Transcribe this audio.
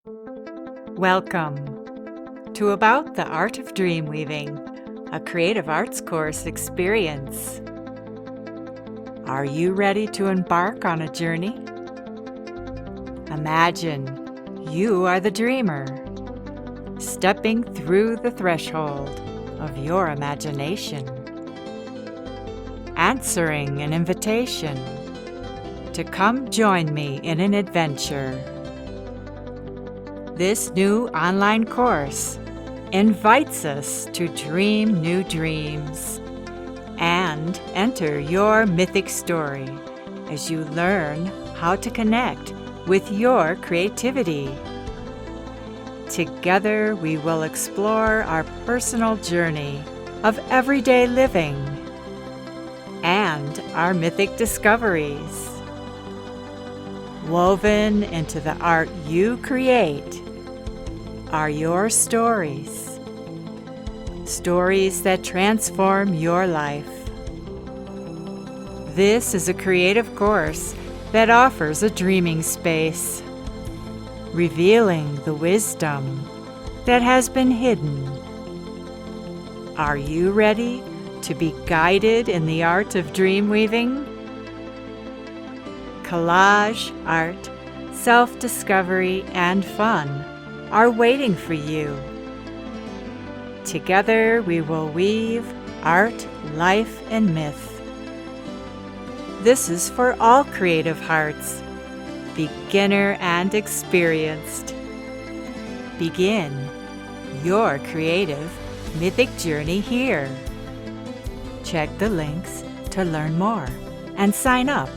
Welcome to About the Art of Dreamweaving, a creative arts course experience. Are you ready to embark on a journey? Imagine you are the dreamer, stepping through the threshold of your imagination, answering an invitation to come join me in an adventure. This new online course invites us to dream new dreams and enter your mythic story as you learn how to connect with your creativity. Together we will explore our personal journey of everyday living and our mythic discoveries. Woven into the art you create are your stories, stories that transform your life. This is a creative course that offers a dreaming space, revealing the wisdom that has been hidden. Are you ready to be guided in the art of dream weaving? Collage, art, self-discovery, and fun are waiting for you. Together we will weave art, life, and myth. This is for all creative hearts, beginner and experienced. Begin your creative mythic journey here. Check the links to learn more and sign up